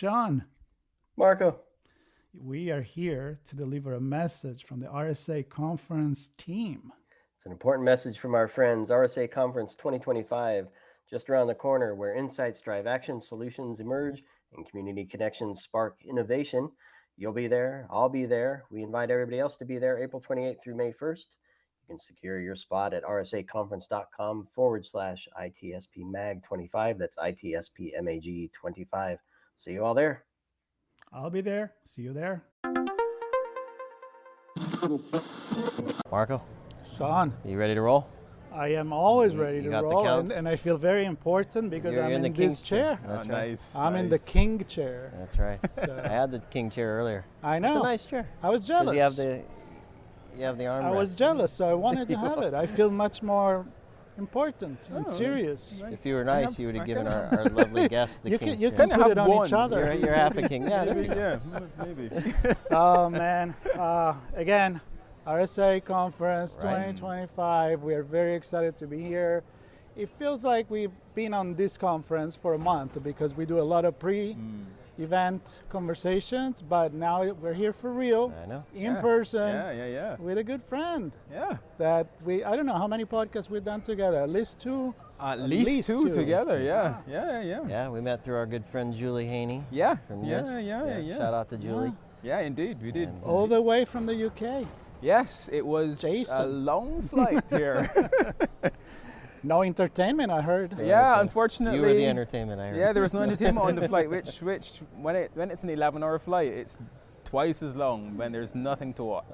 Sean. Marco. We are here to deliver a message from the RSA conference team. It's an important message from our friends. RSA Conference 2025, just around the corner, where insights drive action, solutions emerge, and community connections spark innovation. You'll be there. I'll be there. We invite everybody else to be there April 28th through May 1st. You can secure your spot at rsaconference.com/ITSPmag25. That's ITSPmag25. See you all there. I'll be there. See you there. Marco, Sean. you ready to roll? I am always ready to got the roll, count? and I feel very important because You're I'm in the this king chair. That's right. Nice. I'm in the king chair. That's right. So, I had the king chair earlier. I know. It's a nice chair. I was 'Cause jealous. you have the armrest. I was jealous, so I wanted to have it. I feel much more important and serious. Nice. If you were nice, you would have given our lovely guest the You king can chair. put have it on one. each other. You're half a king. Yeah, there you go. Yeah, maybe. Oh man! Again, RSA Conference Right. 2025. We are very excited to be here. It feels like we've been on this conference for a month because we do a lot of pre-event conversations, but now we're here for real, I know. in person, Yeah. with a good friend. Yeah. That I don't know how many podcasts we've done together. At least two. At least two together. Yeah. Yeah, we met through our good friend Julie Haney. Yeah. From Yeah, NIST. yeah. Shout out to Julie. Yeah, indeed, we did. And All the way from the UK. Yes, it was Jason. a long flight here. No entertainment, I heard. Yeah, unfortunately. You were the entertainment, I heard. Yeah, there was no entertainment on the flight, which when it's an 11-hour flight, it's twice as long when there's nothing to watch.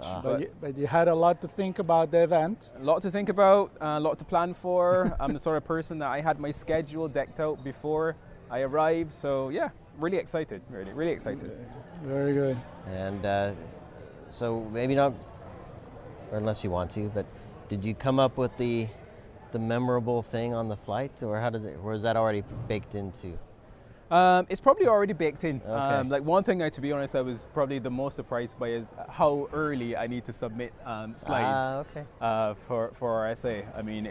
But you had a lot to think about the event. A lot to think about, a lot to plan for. I'm the sort of person that I had my schedule decked out before I arrived, so yeah, really excited, really excited. Very good. And so maybe not, or unless you want to, but did you come up with the memorable thing on the flight, or or is that already baked into? It's probably already baked in. Okay. Like one thing, to be honest, I was probably the most surprised by is how early I need to submit slides for RSA. I mean,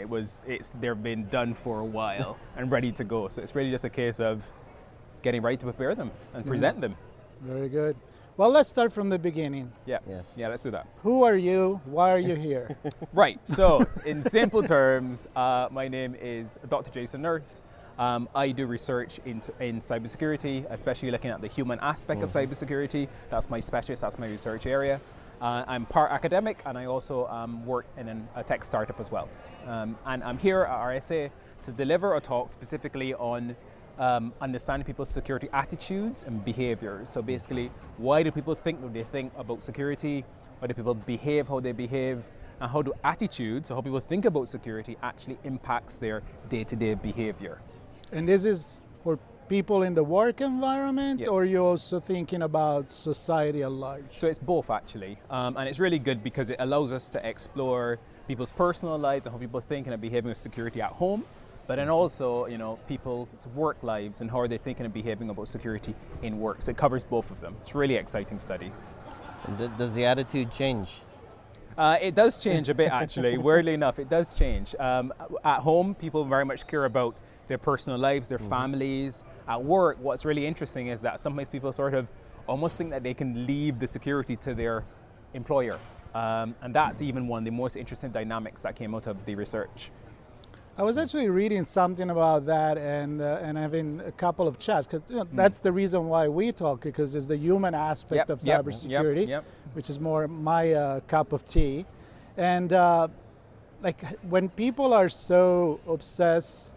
they've been done for a while and ready to go. So it's really just a case of getting ready to prepare them and present them. Very good. Well, let's start from the beginning. Yeah. Yes. Yeah, let's do that. Who are you? Why are you here? Right. So in simple terms, my name is Dr. Jason Nurse. I do research in cybersecurity, especially looking at the human aspect of cybersecurity. That's my specialist, that's my research area. I'm part academic, and I also work in a tech startup as well. And I'm here at RSA to deliver a talk specifically on understanding people's security attitudes and behaviors. So basically, why do people think what they think about security? Why do people behave how they behave? And how do attitudes, so how people think about security, actually impacts their day-to-day behavior? And this is for people in the work environment, Yeah. or you're also thinking about society at large? So it's both, actually. And it's really good because it allows us to explore people's personal lives and how people think and are behaving with security at home, but then also, people's work lives and how are they thinking and behaving about security in work. So it covers both of them. It's a really exciting study. And does the attitude change? It does change a bit, actually. Weirdly enough, it does change. At home, people very much care about their personal lives, their families. At work, what's really interesting is that sometimes people sort of almost think that they can leave the security to their employer. And that's even one of the most interesting dynamics that came out of the research. I was actually reading something about that and having a couple of chats, because that's the reason why we talk, because it's the human aspect of cybersecurity, which is more my cup of tea. And like when people are so obsessed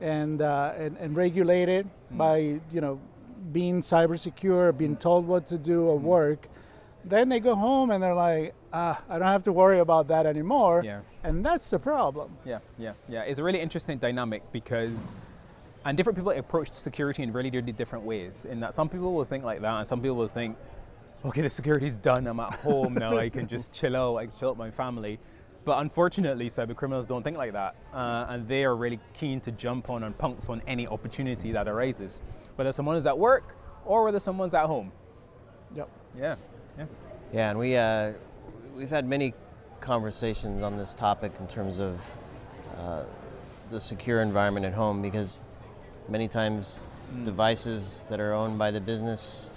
and regulated by being cyber secure, being told what to do at work, then they go home and they're like, I don't have to worry about that anymore. Yeah. And that's the problem. Yeah. It's a really interesting dynamic because, and different people approach security in really different ways. In that some people will think like that, and some people will think, okay, the security's done, I'm at home now, I can just chill out, I can chill out with my family. But unfortunately, cyber criminals don't think like that, and they are really keen to jump on and pounce on any opportunity that arises, whether someone is at work or whether someone's at home. Yep. Yeah. Yeah, and we've had many conversations on this topic in terms of the secure environment at home, because many times devices that are owned by the business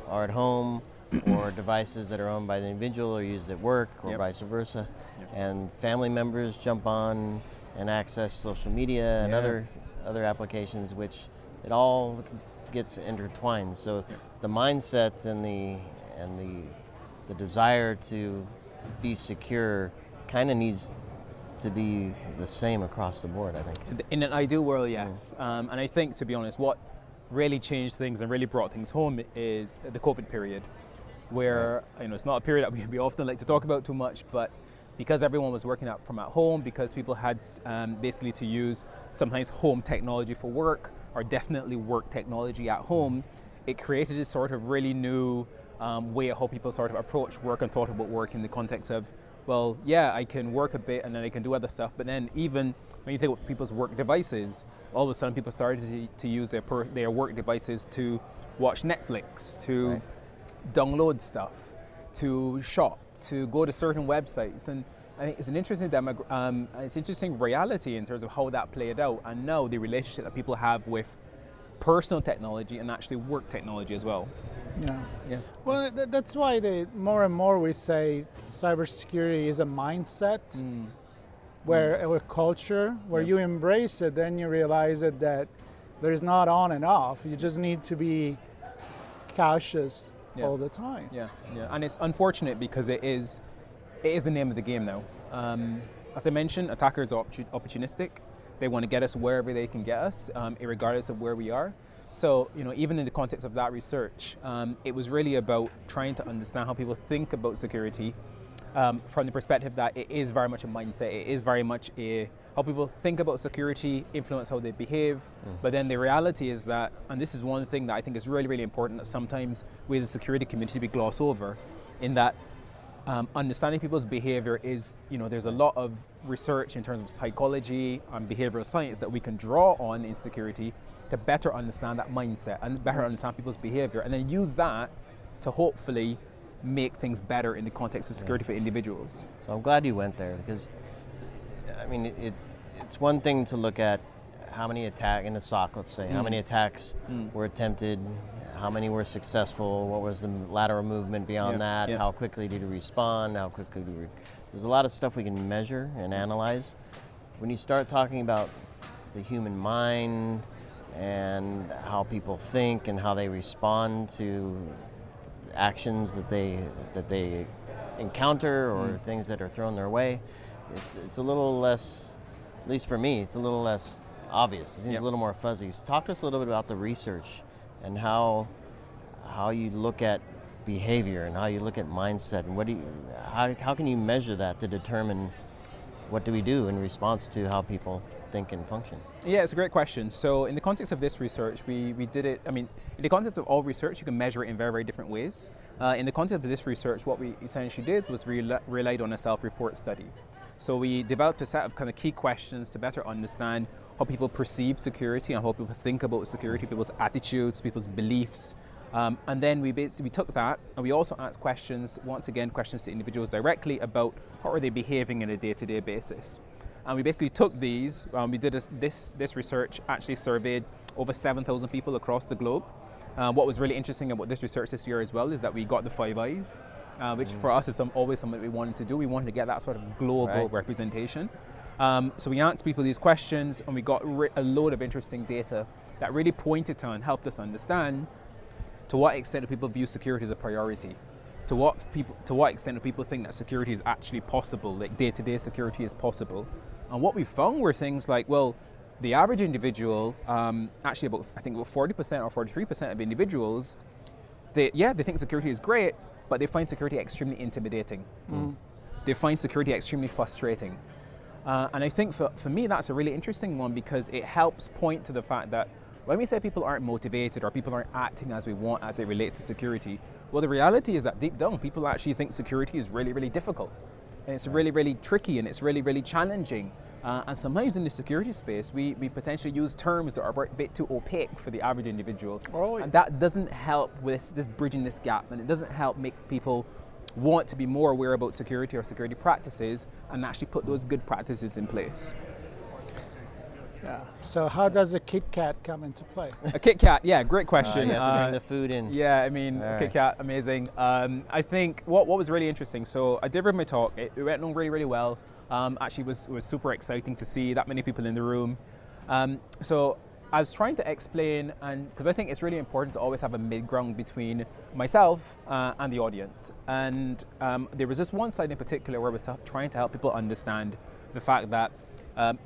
are at home, or devices that are owned by the individual are used at work, or vice versa. And family members jump on and access social media and other applications, which it all gets intertwined. So the mindset and the desire to be secure kind of needs to be the same across the board, I think. In an ideal world, yes. And I think, to be honest, what really changed things and really brought things home is the COVID period, where it's not a period that we often like to talk about too much, but because everyone was working from at home, because people had basically to use sometimes home technology for work, or definitely work technology at home, it created this sort of really new way of how people sort of approach work and thought about work in the context of, well, yeah, I can work a bit and then I can do other stuff, but then even when you think about people's work devices, all of a sudden people started to use their work devices to watch Netflix, to download stuff, to shop, to go to certain websites. And I think it's an interesting it's interesting reality in terms of how that played out, and now the relationship that people have with personal technology and actually work technology as well. Yeah. Well, that's why more and more we say cybersecurity is a mindset, where a culture, where you embrace it, then you realize it that there's not on and off. You just need to be cautious all the time. Yeah. And it's unfortunate because it is the name of the game now. As I mentioned, attackers are opportunistic. They want to get us wherever they can get us, regardless of where we are. So, even in the context of that research, it was really about trying to understand how people think about security from the perspective that it is very much a mindset. It is very much how people think about security influence how they behave. But then the reality is that, and this is one thing that I think is really, really important, that sometimes we as a security community we gloss over, in that understanding people's behavior is, there's a lot of research in terms of psychology and behavioral science that we can draw on in security to better understand that mindset and better understand people's behavior, and then use that to hopefully make things better in the context of security for individuals. So I'm glad you went there, because it's one thing to look at how many attacks in a SOC, let's say, how many attacks were attempted, how many were successful, what was the lateral movement beyond that, how quickly did you respond, how quickly there's a lot of stuff we can measure and analyze. When you start talking about the human mind and how people think and how they respond to actions that they encounter or things that are thrown their way, it's a little less, at least for me, it's a little less obvious. It seems a little more fuzzy. So talk to us a little bit about the research and how you look at behavior and how you look at mindset, and how can you measure that to determine what do we do in response to how people think and function? Yeah, it's a great question. So in the context of this research, we did it, in the context of all research, you can measure it in very, very different ways. In the context of this research, what we essentially did was relied on a self-report study. So we developed a set of kind of key questions to better understand how people perceive security and how people think about security, people's attitudes, people's beliefs. And then we took that, and we also asked questions to individuals directly about how are they behaving on a day-to-day basis. And we basically took these, we did this research, actually surveyed over 7,000 people across the globe. What was really interesting about this research this year as well is that we got the 5 eyes, which for us is always something we wanted to do. We wanted to get that sort of global representation. So we asked people these questions, and we got a load of interesting data that really pointed to and helped us understand to what extent do people view security as a priority. To what extent do people think that security is actually possible, like day-to-day security is possible. And what we found were things like, well, the average individual, actually about 40% or 43% of individuals, they think security is great, but they find security extremely intimidating. They find security extremely frustrating. And I think for me, that's a really interesting one, because it helps point to the fact that when we say people aren't motivated or people aren't acting as we want as it relates to security, well, the reality is that deep down, people actually think security is really, really difficult. And it's really, really tricky, and it's really, really challenging. And sometimes in the security space, we potentially use terms that are a bit too opaque for the average individual. And that doesn't help with this bridging this gap, and it doesn't help make people want to be more aware about security or security practices and actually put those good practices in place. Yeah. So how does a KitKat come into play? A KitKat, yeah, great question. You have to bring the food in. Yeah, I mean, KitKat, amazing. I think what was really interesting, so I delivered my talk, it went along really, really well. Actually, it was super exciting to see that many people in the room. So I was trying to explain, and because I think it's really important to always have a mid-ground between myself and the audience. And there was this one slide in particular where I was trying to help people understand the fact that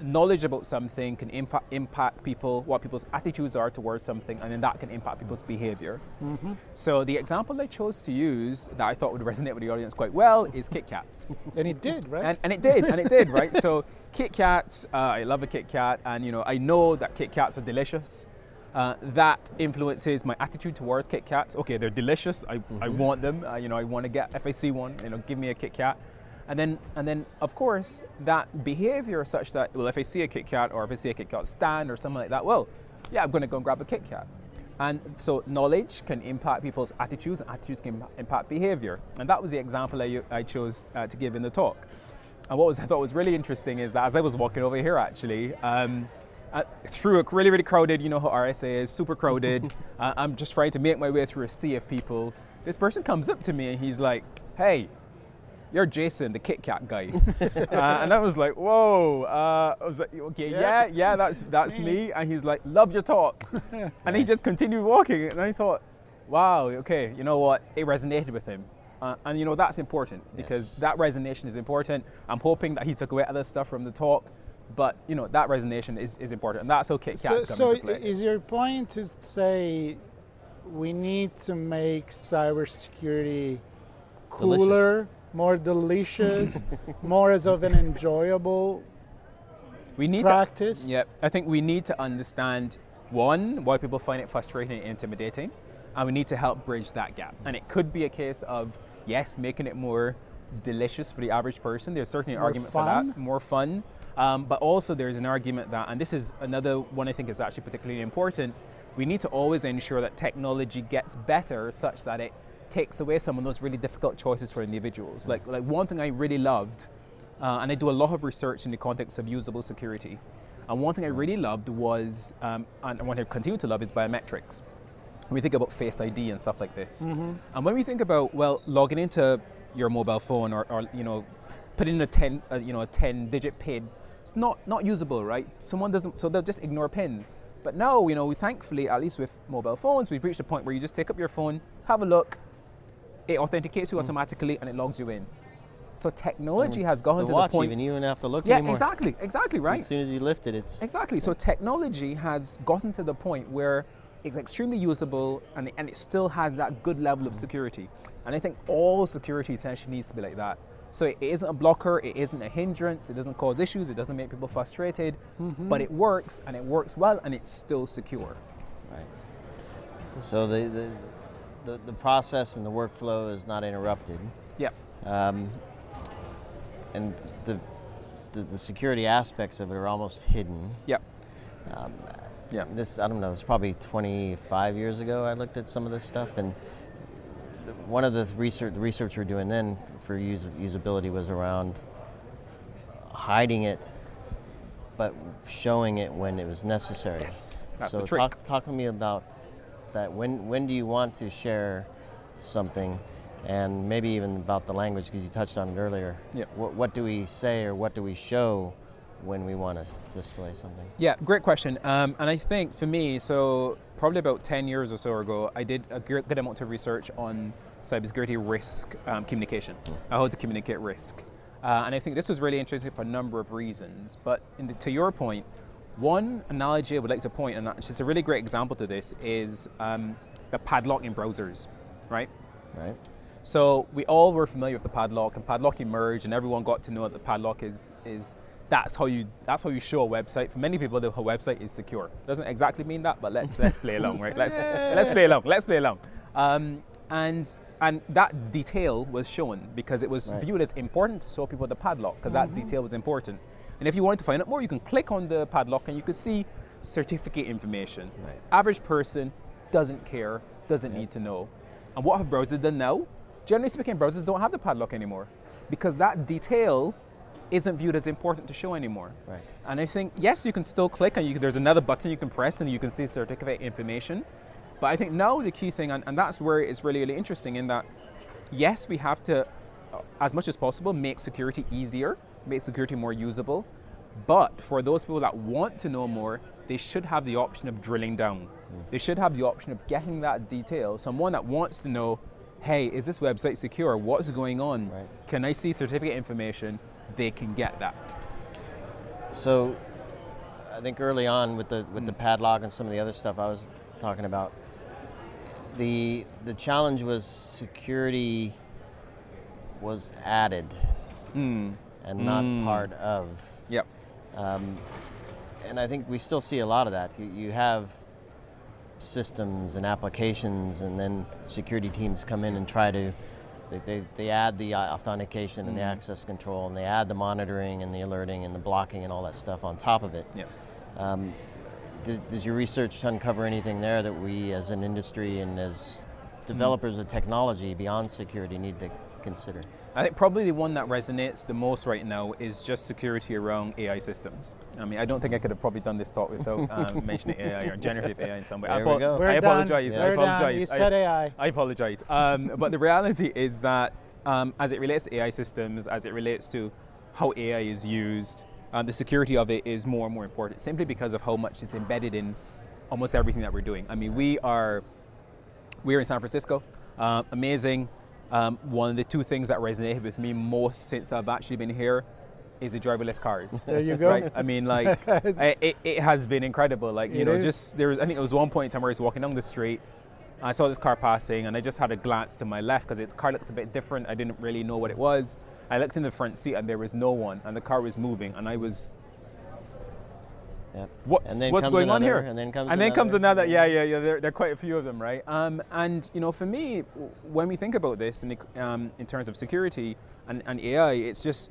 knowledge about something can impact people, what people's attitudes are towards something, and then that can impact people's behavior. Mm-hmm. So the example I chose to use that I thought would resonate with the audience quite well is KitKats. And it did, right? And it did, right? So KitKats, I love a KitKat, and I know that KitKats are delicious. That influences my attitude towards KitKats. Okay, they're delicious. I want them. I want to get. If I see one, give me a KitKat. And then, of course, that behavior is such that, well, if I see a KitKat or if I see a KitKat stand or something like that, well, yeah, I'm going to go and grab a KitKat. And so knowledge can impact people's attitudes, and attitudes can impact behavior. And that was the example I chose to give in the talk. And what I thought was really interesting is that as I was walking over here, actually, through a really, really crowded, you know how RSA is, super crowded, I'm just trying to make my way through a sea of people. This person comes up to me and he's like, "Hey, you're Jason, the KitKat guy." And I was like, whoa. I was like, okay, yeah, that's me. And he's like, "Love your talk." And he just continued walking. And I thought, wow, okay, you know what? It resonated with him. And that's important because that resonation is important. I'm hoping that he took away other stuff from the talk, but that resonation is important. And that's how KitKats come into play. So is your point to say we need to make cybersecurity cooler, delicious, more delicious, more as of an enjoyable practice? I think we need to understand, one, why people find it frustrating and intimidating, and we need to help bridge that gap. And it could be a case of, yes, making it more delicious for the average person. There's certainly an argument for that, more fun. But also there's an argument that, and this is another one I think is actually particularly important, we need to always ensure that technology gets better such that it takes away some of those really difficult choices for individuals. Like one thing I really loved, and I do a lot of research in the context of usable security, and one thing I really loved was, and what I continue to love, is biometrics. When we think about Face ID and stuff like this. Mm-hmm. And when we think about, well, logging into your mobile phone or putting in a 10-digit PIN, it's not usable, right? So they'll just ignore pins. But now, we thankfully, at least with mobile phones, we've reached a point where you just take up your phone, have a look, it authenticates you automatically, and it logs you in. So technology has gotten to the point. Even you don't have to look anymore. Yeah, exactly, right. As soon as you lift it, it's exactly. So technology has gotten to the point where it's extremely usable, and it still has that good level of security. And I think all security essentially needs to be like that. So it isn't a blocker, it isn't a hindrance, it doesn't cause issues, it doesn't make people frustrated, but it works, and it works well, and it's still secure. Right. So the process and the workflow is not interrupted. Yeah. And the security aspects of it are almost hidden. Yeah. This, I don't know, it's probably 25 years ago I looked at some of this stuff, and one of the research we're doing then for usability was around hiding it, but showing it when it was necessary. Yes, that's so the trick. Talk to me about that. When do you want to share something, and maybe even about the language, because you touched on it earlier. Yep. What do we say or what do we show when we want to display something? Yeah, great question. And I think for me, so probably about 10 years or so ago, I did a good amount of research on cybersecurity risk communication, how to communicate risk. And I think this was really interesting for a number of reasons. But to your point, one analogy I would like to point, and it's just a really great example to this, is the padlock in browsers, right? Right. So we all were familiar with the padlock, and padlock emerged, and everyone got to know that the padlock is that's how you show a website. For many people, the website is secure. Doesn't exactly mean that, but let's play along, right? Let's play along. And that detail was shown because it was viewed as important to show people the padlock, because that detail was important. And if you wanted to find out more, you can click on the padlock and you could see certificate information. Right. Average person doesn't care, doesn't need to know. And what have browsers done now? Generally speaking, browsers don't have the padlock anymore, because that detail isn't viewed as important to show anymore. Right. And I think, yes, you can still click and there's another button you can press and you can see certificate information. But I think now the key thing, and that's where it's really, really interesting in that, yes, we have to, as much as possible, make security easier, make security more usable. But for those people that want to know more, they should have the option of drilling down. They should have the option of getting that detail. Someone that wants to know, hey, is this website secure? What's going on? Right. Can I see certificate information? They can get that. So I think early on with the padlock and some of the other stuff I was talking about, the challenge was security was added and not part of. Yep. And I think we still see a lot of that. You have systems and applications, and then security teams come in and try to, they add the authentication and the access control, and they add the monitoring and the alerting and the blocking and all that stuff on top of it. Yep. Does your research uncover anything there that we as an industry and as developers of technology beyond security need to consider? I think probably the one that resonates the most right now is just security around AI systems. I mean, I don't think I could have probably done this talk without mentioning AI or generative AI in some way. There we go. I apologize. We're I done. apologize. You said AI. I apologize. But the reality is that as it relates to AI systems, as it relates to how AI is used, the security of it is more and more important, simply because of how much is embedded in almost everything that we're doing. I mean, we're in San Francisco. Amazing. One of the two things that resonated with me most since I've actually been here is the driverless cars. There you go. Right? I mean, like, it has been incredible. Like, you know, I think there was one point in time where I was walking down the street, I saw this car passing, and I just had a glance to my left because the car looked a bit different. I didn't really know what it was. I looked in the front seat and there was no one, and the car was moving, and I was, Yep. what's going on here? And then comes another. Yeah. There are quite a few of them, right? And you know, for me, when we think about this in terms of security and AI, it's just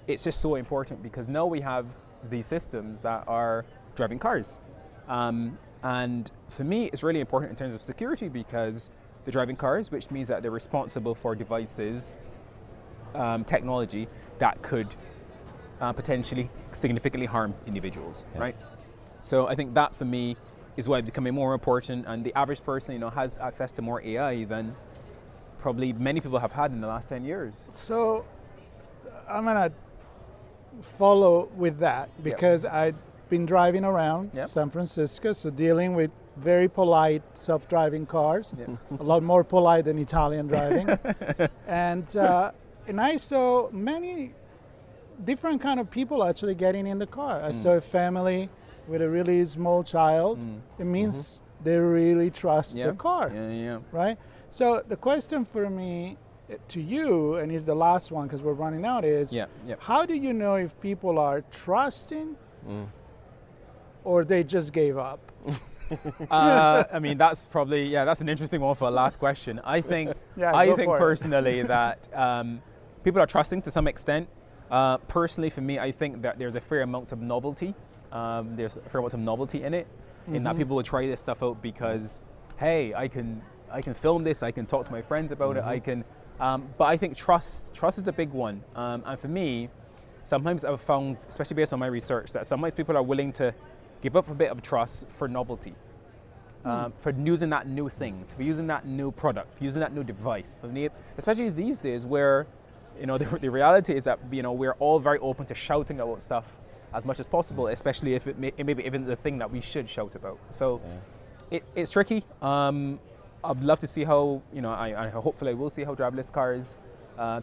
so important, because now we have these systems that are driving cars, and for me, it's really important in terms of security because they're driving cars, which means that they're responsible for devices, technology that could potentially significantly harm individuals, right? So I think that for me is why it's becoming more important, and the average person, you know, has access to more AI than probably many people have had in the last 10 years. So I'm gonna follow with that because I've been driving around San Francisco, so dealing with very polite self-driving cars, a lot more polite than Italian driving, and I saw many different kind of people actually getting in the car. I saw a family with a really small child. It means they really trust the car, right? So the question for me to you, and is the last one because we're running out, is how do you know if people are trusting or they just gave up? I mean, that's probably, that's an interesting one for a last question. I think personally that people are trusting to some extent. Personally, for me, I think that there's a fair amount of novelty. There's a fair amount of novelty in it, in that people will try this stuff out because, hey, I can film this, I can talk to my friends about it, I can. But I think trust is a big one. And for me, sometimes I've found, especially based on my research, that sometimes people are willing to give up a bit of trust for novelty, for using that new thing, to be using that new product, using that new device. For me, especially these days where, you know, the reality is that, you know, we're all very open to shouting about stuff as much as possible, especially if it maybe even the thing that we should shout about. So it's tricky. I'd love to see how, you know, I hopefully will see how driverless cars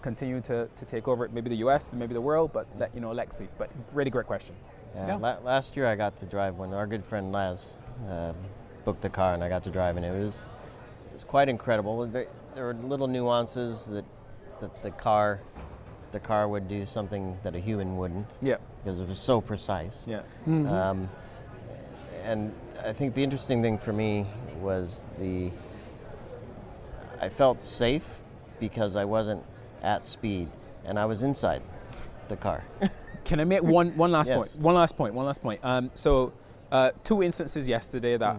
continue to take over maybe the US, maybe the world, but let's see. But really great question. Last year I got to drive one. Our good friend Laz booked a car and I got to drive, and it was quite incredible. There were little nuances that the car would do something that a human wouldn't. Because it was so precise. And I think the interesting thing for me was I felt safe because I wasn't at speed and I was inside the car. Can I make one last point? One last point. So two instances yesterday that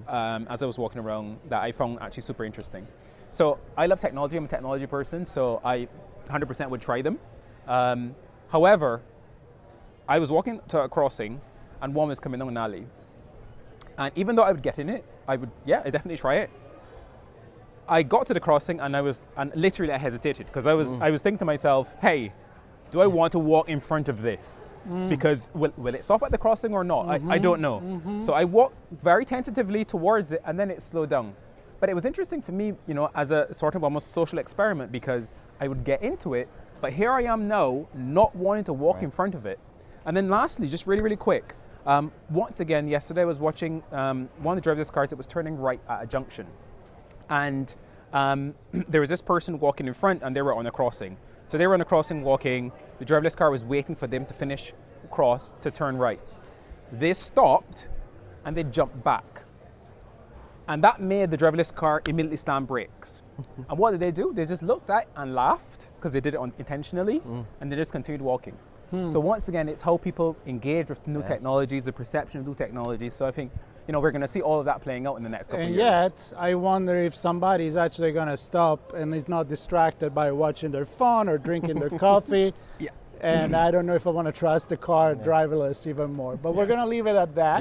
as I was walking around that I found actually super interesting. So I love technology. I'm a technology person, so I 100% would try them. However, I was walking to a crossing, and one was coming down an alley. And even though I would get in it, I'd definitely try it. I got to the crossing, and literally I hesitated, because I was thinking to myself, hey, do I want to walk in front of this? Because will it stop at the crossing or not? I don't know. So I walked very tentatively towards it, and then it slowed down. But it was interesting for me, as a sort of almost social experiment, because I would get into it, but here I am now not wanting to walk in front of it. And then lastly, just really, really quick, once again, yesterday I was watching one of the driverless cars that was turning right at a junction. And there was this person walking in front, and they were on a crossing. So they were on a crossing walking. The driverless car was waiting for them to finish cross to turn right. They stopped, and they jumped back. And that made the driverless car immediately slam brakes. And what did they do? They just looked at it and laughed, because they did it intentionally, and they just continued walking. So once again, it's how people engage with new technologies, the perception of new technologies. So I think we're going to see all of that playing out in the next couple of years. And yet, I wonder if somebody is actually going to stop and is not distracted by watching their phone or drinking their coffee. And I don't know if I want to trust the car driverless even more. But we're going to leave it at that.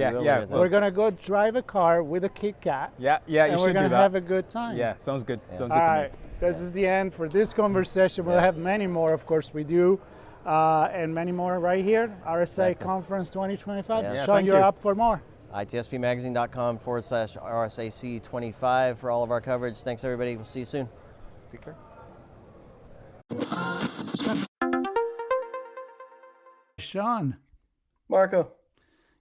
We're going to go drive a car with a Kit Kat. And we're going to have a good time. Yeah, sounds good. Sounds all good right, to me. This is the end for this conversation. We'll have many more, of course we do. And many more right here, RSA Conference 2025. Sean, you're up for more. ITSPmagazine.com/RSAC25 for all of our coverage. Thanks, everybody. We'll see you soon. Take care. Sean. Marco.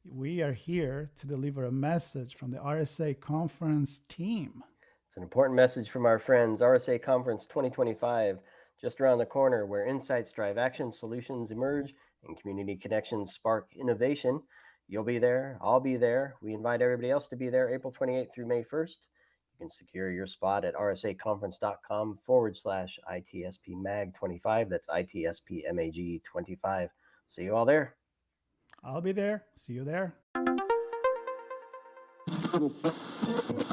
We are here to deliver a message from the RSA Conference team. It's an important message from our friends. RSA Conference 2025, just around the corner, where insights drive action, solutions emerge, and community connections spark innovation. You'll be there. I'll be there. We invite everybody else to be there April 28th through May 1st. You can secure your spot at rsaconference.com/ITSPmag25. That's ITSPmag25. See you all there. I'll be there. See you there.